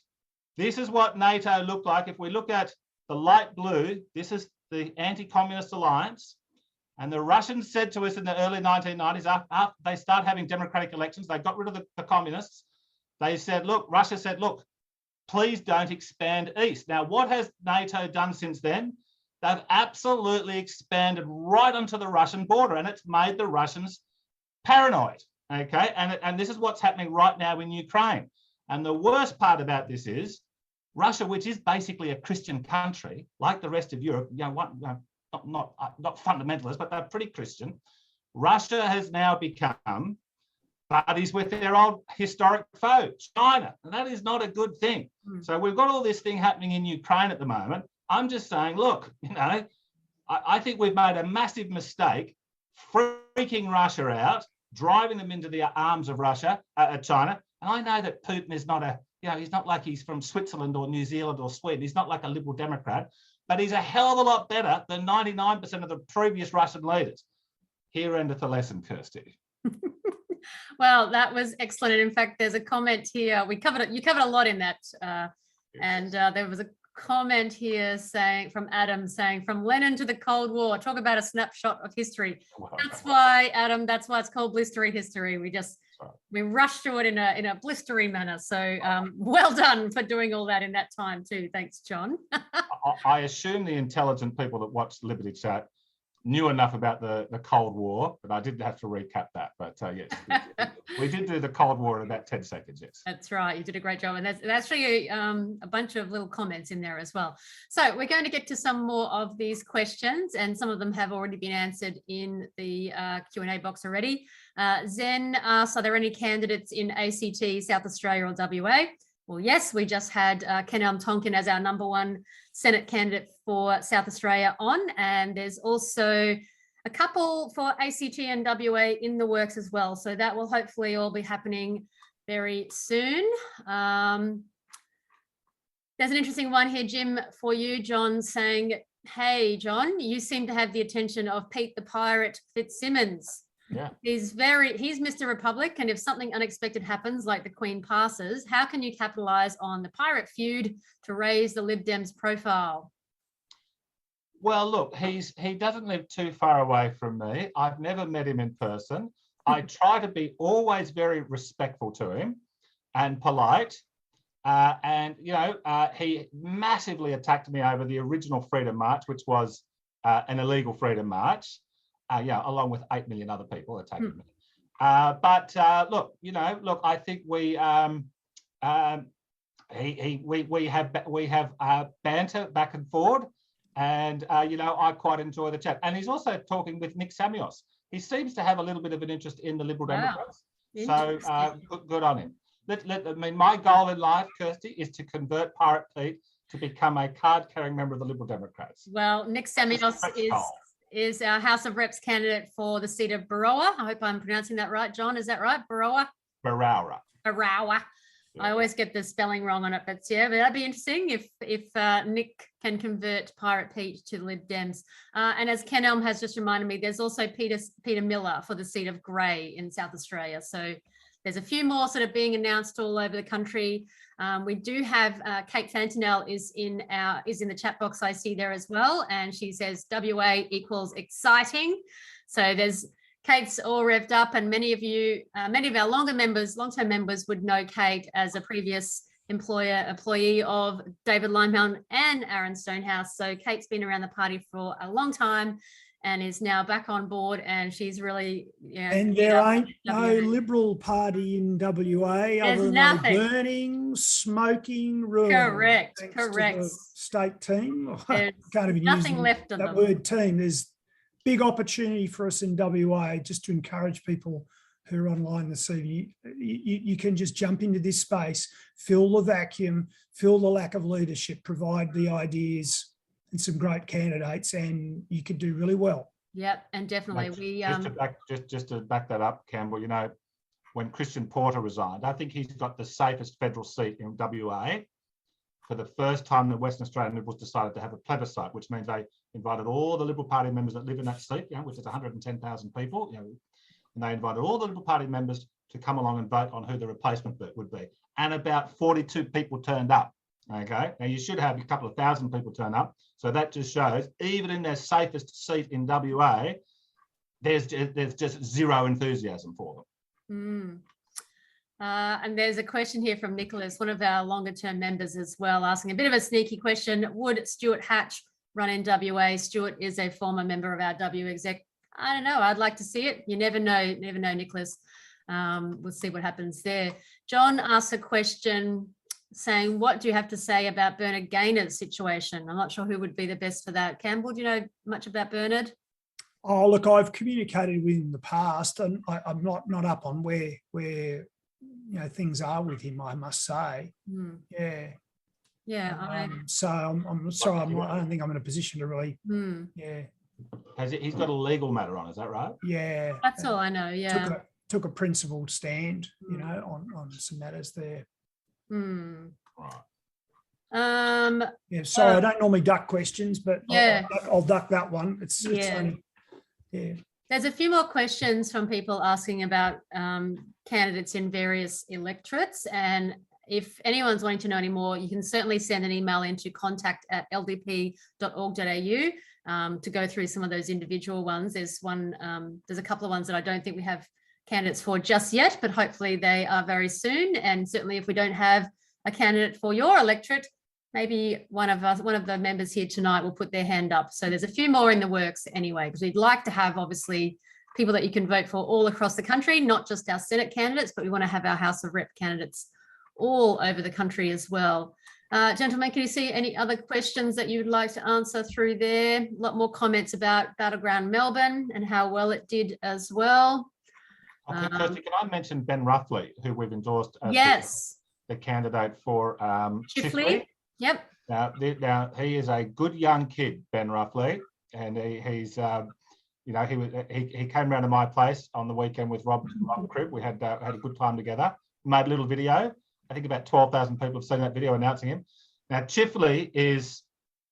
this is what NATO looked like. If we look at the light blue, this is the anti-communist alliance. And the Russians said to us in the early 1990s, after they started having democratic elections, they got rid of the communists. They said, look, Russia said, look, please don't expand east. Now, what has NATO done since then? They've absolutely expanded right onto the Russian border, and it's made the Russians paranoid, okay? And this is what's happening right now in Ukraine. And the worst part about this is Russia, which is basically a Christian country, like the rest of Europe, not fundamentalist, but they're pretty Christian. Russia has now become buddies with their old historic foe, China, and that is not a good thing. So we've got all this thing happening in Ukraine at the moment. I'm just saying, look, I think we've made a massive mistake freaking Russia out, driving them into the arms of China. And I know that Putin is not he's not like he's from Switzerland or New Zealand or Sweden. He's not like a Liberal Democrat, but he's a hell of a lot better than 99% of the previous Russian leaders. Here endeth the lesson, Kirsty. Well, that was excellent. And in fact, there's a comment here. You covered a lot in that. And there was a comment here saying from Lenin to the Cold War, talk about a snapshot of history. That's why, Adam, that's why it's called blistering history. We rushed through it in a blistering manner. So well done for doing all that in that time too. Thanks, John. I assume the intelligent people that watch Liberty Chat knew enough about the Cold War, but I didn't have to recap that. But yes, we did do the Cold War in about 10 seconds, yes. That's right. You did a great job. And there's actually a bunch of little comments in there as well. So we're going to get to some more of these questions, and some of them have already been answered in the Q&A box already. Zen asks, are there any candidates in ACT, South Australia or WA? Well, yes, we just had Kenelm Tonkin as our #1 Senate candidate for South Australia on, and there's also a couple for ACT and WA in the works as well. So that will hopefully all be happening very soon. There's an interesting one here, Jim, for you, John, saying, hey, John, you seem to have the attention of Pete the Pirate Fitzsimmons. Yeah. He's Mr. Republic, and if something unexpected happens, like the Queen passes, how can you capitalise on the pirate feud to raise the Lib Dems profile? Well, look, he doesn't live too far away from me. I've never met him in person. I try to be always very respectful to him and polite. He massively attacked me over the original Freedom March, which was an illegal Freedom March. Along with 8 million other people attacking me. Look, I think we have banter back and forward, and I quite enjoy the chat. And he's also talking with Nick Samios. He seems to have a little bit of an interest in the Liberal Democrats. So good on him. My goal in life, Kirsty, is to convert Pirate Pete to become a card-carrying member of the Liberal Democrats. Well, Nick Samios is our House of Reps candidate for the seat of Barowa. I hope I'm pronouncing that right, John. Is that right? Barowa? Barowa. Yeah. I always get the spelling wrong on it, but that'd be interesting if Nick can convert Pirate Pete to the Lib Dems. And as Kenelm has just reminded me, there's also Peter Miller for the seat of Grey in South Australia. So there's a few more sort of being announced all over the country. We do have Kate Fantinel is in the chat box. I see there as well, and she says WA equals exciting. So Kate's all revved up, and many of our long-term members would know Kate as a previous employee of David Limehouse and Aaron Stonehouse. So Kate's been around the party for a long time and is now back on board, and she's really, and there ain't no Liberal Party in WA other than nothing. Burning, smoking, ruin. Correct. State team. There's can't even nothing use left of that them. word team. There's big opportunity for us in WA just to encourage people who are online this evening. You can just jump into this space, fill the vacuum, fill the lack of leadership, provide the ideas and some great candidates, and you could do really well. Yep, and definitely just to back that up, Campbell, when Christian Porter resigned, I think he's got the safest federal seat in WA. For the first time, the Western Australian Liberals decided to have a plebiscite, which means they invited all the Liberal Party members that live in that seat, which is 110,000 people, and they invited all the Liberal Party members to come along and vote on who the replacement would be. And about 42 people turned up. Okay, now you should have a couple of thousand people turn up. So that just shows, even in their safest seat in WA, there's just zero enthusiasm for them. And there's a question here from Nicholas, one of our longer term members as well, asking a bit of a sneaky question. Would Stuart Hatch run in WA? Stuart is a former member of our W exec. I don't know. I'd like to see it. You never know, Nicholas. We'll see what happens there. John asks a question saying, what do you have to say about Bernard Gaynor's situation? I'm not sure who would be the best for that. Campbell, do you know much about Bernard? Oh, look, I've communicated with him in the past, and I'm not up on where things are with him, I must say. So I'm sorry, I don't think I'm in a position to really. He's got a legal matter on, is that right? Yeah, that's all I know. Yeah, took a principled stand, on some matters there. Right. Sorry, I don't normally duck questions, but I'll duck that one. It's only, There's a few more questions from people asking about candidates in various electorates, and if anyone's wanting to know any more, you can certainly send an email into contact@ldp.org.au to go through some of those individual ones. There's a couple of ones that I don't think we have candidates for just yet, but hopefully they are very soon. And certainly if we don't have a candidate for your electorate, maybe one of the members here tonight will put their hand up. So there's a few more in the works anyway, because we'd like to have obviously people that you can vote for all across the country, not just our Senate candidates, but we want to have our House of Rep candidates all over the country as well. Gentlemen, can you see any other questions that you would like to answer through there? A lot more comments about Battleground Melbourne and how well it did as well. Okay, Kirsty, can I mention Ben Ruffley, who we've endorsed as the candidate for Chifley? Yep. Now he is a good young kid, Ben Ruffley, and he came round to my place on the weekend with Rob Cribb. We had a good time together. Made a little video. I think about 12,000 people have seen that video announcing him. Now Chifley is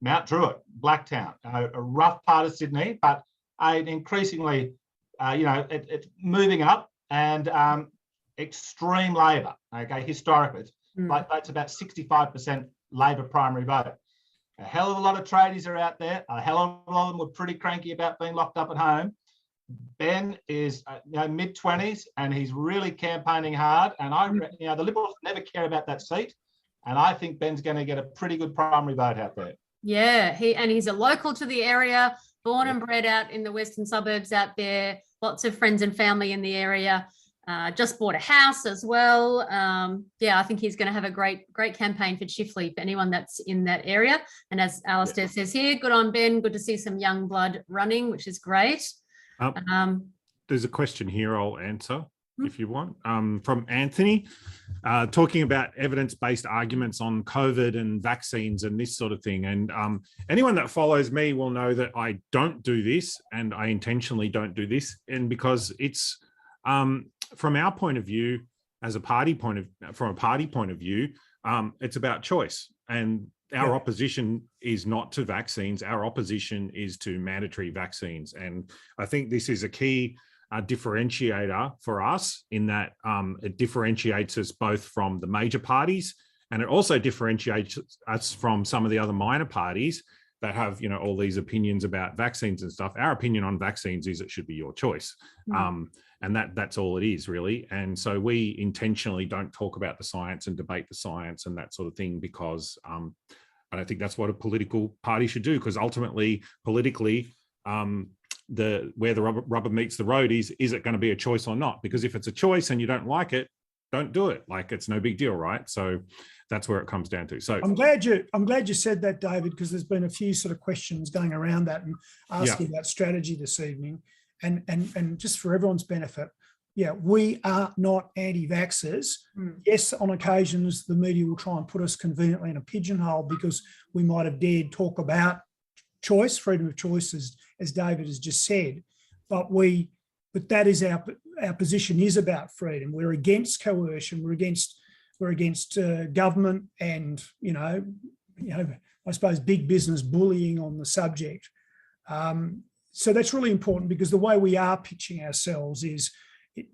Mount Druitt, Blacktown, a rough part of Sydney, but an increasingly it's moving up, and extreme Labor. Okay, historically, it's about 65% Labor primary vote. A hell of a lot of tradies are out there. A hell of a lot of them were pretty cranky about being locked up at home. Ben is mid-20s, and he's really campaigning hard. And the Liberals never care about that seat, and I think Ben's going to get a pretty good primary vote out there. Yeah, he's a local to the area, born and bred out in the western suburbs out there. Lots of friends and family in the area. Just bought a house as well. I think he's going to have a great campaign for Chifley for anyone that's in that area. And as Alistair says here, good on Ben. Good to see some young blood running, which is great. There's a question here I'll answer if you want, from Anthony, talking about evidence-based arguments on COVID and vaccines and this sort of thing. And anyone that follows me will know that I don't do this, and I intentionally don't do this. And because it's from our point of view, from a party point of view, it's about choice. And our opposition is not to vaccines. Our opposition is to mandatory vaccines. And I think this is a key differentiator for us, in that it differentiates us both from the major parties, and it also differentiates us from some of the other minor parties that have, all these opinions about vaccines and stuff. Our opinion on vaccines is it should be your choice. And that's all it is, really. And so we intentionally don't talk about the science and debate the science and that sort of thing, because I don't think that's what a political party should do, because ultimately, politically, where the rubber meets the road is it going to be a choice or not? Because if it's a choice and you don't like it, don't do it. Like, it's no big deal, right? So that's where it comes down to. So I'm glad you said that, David, because there's been a few sort of questions going around that and asking about strategy this evening. And just for everyone's benefit, we are not anti-vaxxers. Yes, on occasions the media will try and put us conveniently in a pigeonhole because we might have dared talk about choice, freedom of choice, as David has just said. But that is our position is about freedom. We're against coercion. We're against government and I suppose big business bullying on the subject. So that's really important, because the way we are pitching ourselves is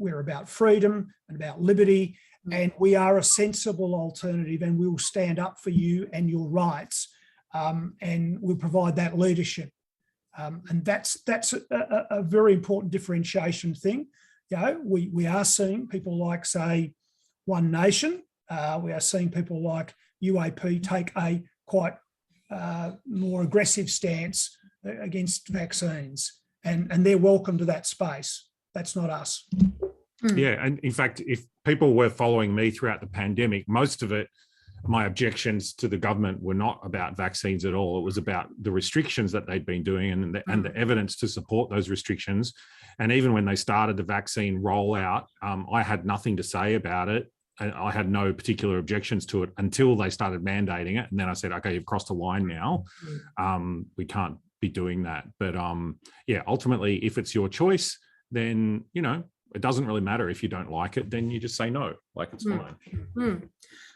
we're about freedom and about liberty, and we are a sensible alternative, and we'll stand up for you and your rights, and we'll provide that leadership. And that's a very important differentiation thing. We are seeing people like, say, One Nation. We are seeing people like UAP take a quite more aggressive stance against vaccines, and they're welcome to that space. That's not us. Yeah, and in fact, if people were following me throughout the pandemic, most of it, my objections to the government were not about vaccines at all. It was about the restrictions that they'd been doing and the evidence to support those restrictions. And even when they started the vaccine rollout, I had nothing to say about it. And I had no particular objections to it until they started mandating it. And then I said, okay, you've crossed the line now. We can't be doing that. But ultimately, if it's your choice, then, it doesn't really matter. If you don't like it, then you just say no, like it's fine.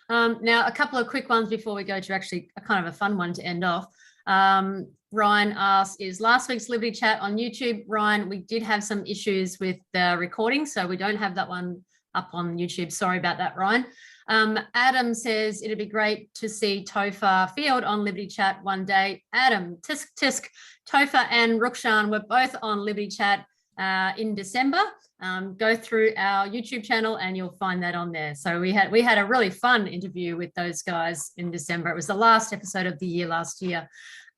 Now, a couple of quick ones before we go to actually a kind of a fun one to end off. Ryan asks, is last week's Liberty Chat on YouTube? Ryan, we did have some issues with the recording, so we don't have that one up on YouTube. Sorry about that, Ryan. Adam says it'd be great to see Topher Field on Liberty Chat one day. Adam, tisk. Topher and Rukshan were both on Liberty Chat in December. Go through our YouTube channel and you'll find that on there. So we had a really fun interview with those guys in December. It was the last episode of the year last year.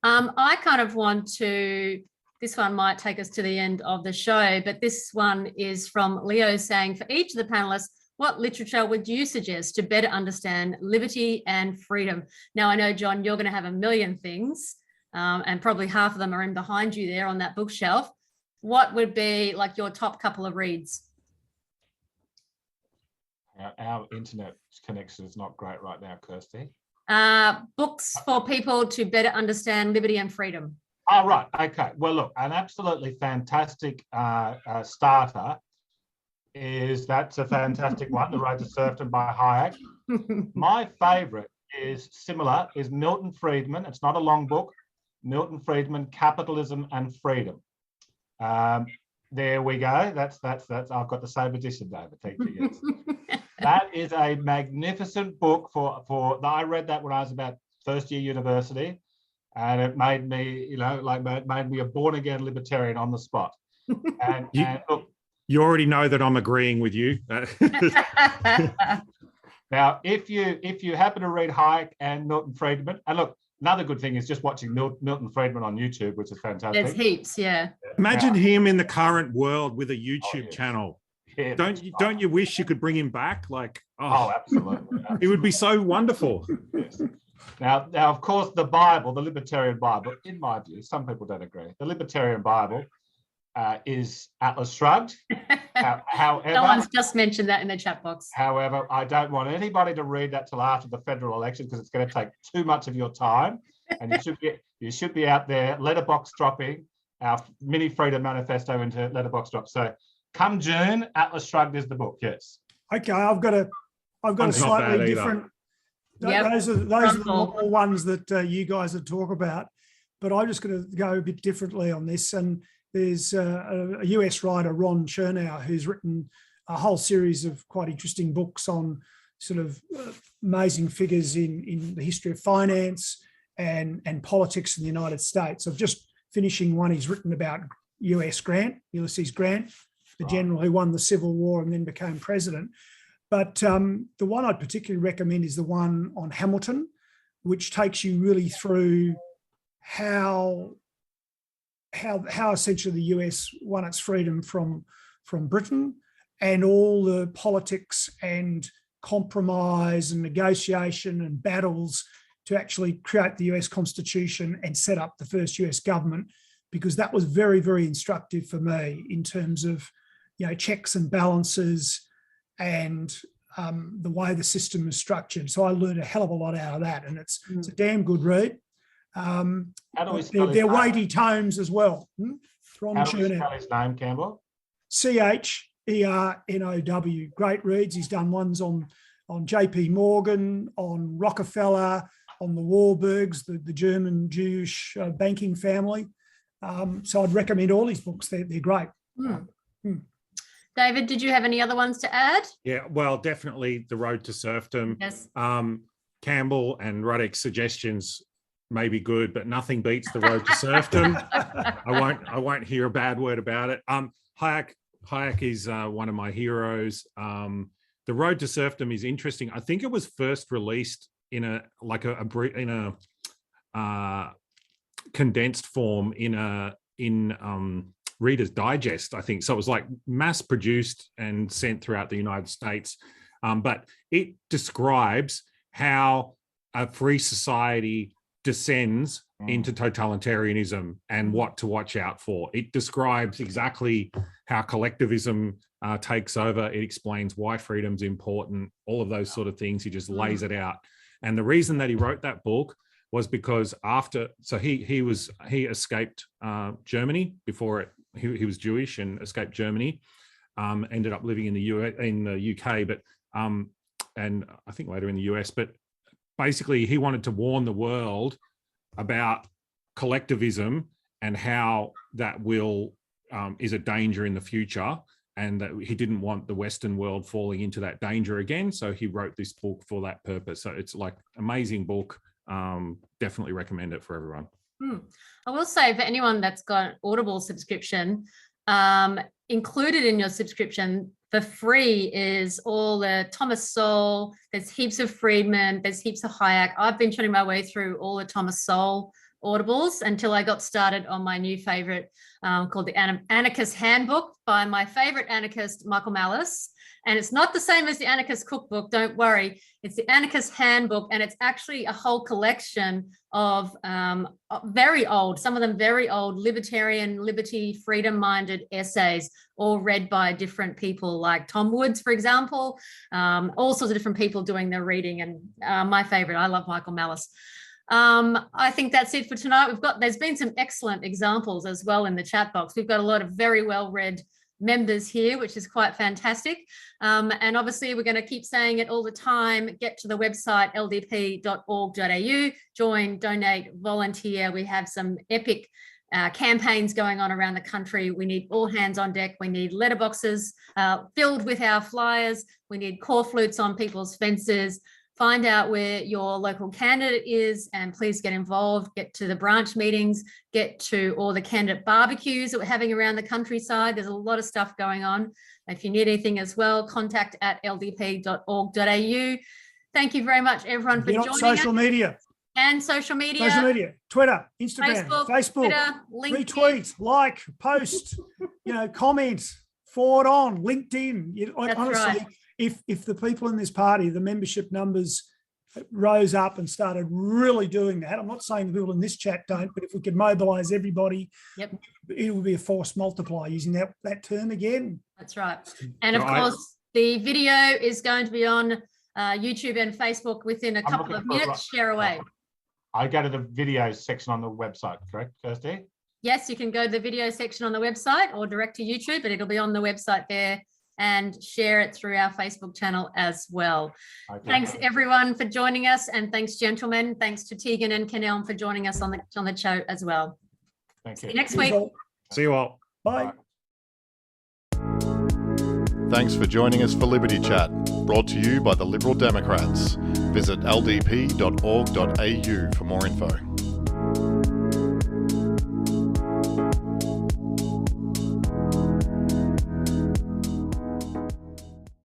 I kind of want to, this one might take us to the end of the show, but this one is from Leo saying, for each of the panelists, what literature would you suggest to better understand liberty and freedom? Now, I know, John, you're going to have a million things, and probably half of them are in behind you there on that bookshelf. What would be like your top couple of reads? Our internet connection is not great right now, Kirsty. Books for people to better understand liberty and freedom. Oh, right. Okay. Well, look, an absolutely fantastic starter that's a fantastic one, The Road to Serfdom by Hayek. My favourite is Milton Friedman. It's not a long book. Milton Friedman, Capitalism and Freedom. There we go. That's. I've got the same edition, David. Thank you. Yes. That is a magnificent book for. I read that when I was about first year university, and it made me, made me a born again libertarian on the spot. And look, you already know that I'm agreeing with you. Now, if you happen to read Hayek and Milton Friedman, and look, another good thing is just watching Milton Friedman on YouTube, which is fantastic. There's heaps, yeah. Imagine him in the current world with a YouTube channel. Yeah, don't you wish you could bring him back? Absolutely. It would be so wonderful. Yes. Now, of course, the Bible, the Libertarian Bible, in my view, some people don't agree. The Libertarian Bible is Atlas Shrugged. However, someone's just mentioned that in the chat box. However, I don't want anybody to read that till after the federal election because it's going to take too much of your time, and you should be out there letterbox dropping our mini freedom manifesto into letterbox drop. So, come June, Atlas Shrugged is the book. Yes. Okay, I've got a slightly different. Yep. Those are the normal ones that you guys would talk about, but I'm just going to go a bit differently on this. And there's a US writer, Ron Chernow, who's written a whole series of quite interesting books on sort of amazing figures in the history of finance and politics in the United States. I'm just finishing one he's written about Ulysses Grant. the general who won the Civil War and then became president. But the one I'd particularly recommend is the one on Hamilton, which takes you really through how essentially the US won its freedom from Britain, and all the politics and compromise and negotiation and battles to actually create the US Constitution and set up the first US government, because that was very, very instructive for me in terms of, checks and balances and the way the system is structured. So I learned a hell of a lot out of that, and it's a damn good read. How do we spell They're his weighty name? tomes as well. How do we spell his name, Campbell? CHERNOW. Great reads. He's done ones on JP Morgan, on Rockefeller, on the Warburgs, the German Jewish banking family. So I'd recommend all his books. They're great. David, did you have any other ones to add? Yeah, well, definitely The Road to Serfdom. Yes. Campbell and Ruddick's suggestions may be good, but nothing beats The Road to Serfdom. I won't hear a bad word about it. Hayek is one of my heroes. The Road to Serfdom is interesting. I think it was first released in a condensed form in Reader's Digest, I think. So it was like mass produced and sent throughout the United States. But it describes how a free society descends into totalitarianism and what to watch out for. It describes exactly how collectivism takes over. It explains why freedom's important, all of those sort of things. He just lays it out. And the reason that he wrote that book was because he escaped Germany before he was Jewish and escaped Germany, ended up living in the UK, but and I think later in the US. But basically, he wanted to warn the world about collectivism and how that is a danger in the future, and that he didn't want the Western world falling into that danger again. So he wrote this book for that purpose. So it's like amazing book. Definitely recommend it for everyone. I will say, for anyone that's got an Audible subscription, included in your subscription for free is all the Thomas Sowell. There's heaps of Friedman. There's heaps of Hayek. I've been turning my way through all the Thomas Sowell Audibles until I got started on my new favorite called the Anarchist Handbook by my favorite anarchist, Michael Malice. And it's not the same as the Anarchist Cookbook, don't worry. It's the Anarchist Handbook, and it's actually a whole collection of very old, some of them very old, libertarian, liberty, freedom-minded essays, all read by different people like Tom Woods, for example, all sorts of different people doing their reading. And my favorite, I love Michael Malice. I think that's it for tonight. There's been some excellent examples as well in the chat box. We've got a lot of very well-read members here, which is quite fantastic. And obviously we're going to keep saying it all the time. Get to the website ldp.org.au, join, donate, volunteer. We have some epic campaigns going on around the country. We need all hands on deck. We need letterboxes filled with our flyers. We need core flutes on people's fences. Find out where your local candidate is and please get involved, get to the branch meetings, get to all the candidate barbecues that we're having around the countryside. There's a lot of stuff going on. If you need anything as well, contact at ldp.org.au. Thank you very much, everyone, for joining us. Social media. And social media. Social media, Twitter, Instagram, Facebook, Twitter, LinkedIn. Retweet, like, post, comment, forward on, LinkedIn. Honestly, right. If the people in this party, the membership numbers rose up and started really doing that, I'm not saying the people in this chat don't, but if we could mobilise everybody, it would be a force multiplier, using that term again. That's right. And of course, the video is going to be on YouTube and Facebook within a couple of minutes. Share away. I go to the video section on the website, correct, Kirsty? Yes, you can go to the video section on the website or direct to YouTube, but it'll be on the website there, and share it through our Facebook channel as well. Okay. Thanks everyone for joining us, and thanks gentlemen. Thanks to Tegan and Kenelm for joining us on the show as well. Thank you. See you next week. See you all. Bye. Thanks for joining us for Liberty Chat, brought to you by the Liberal Democrats. Visit ldp.org.au for more info.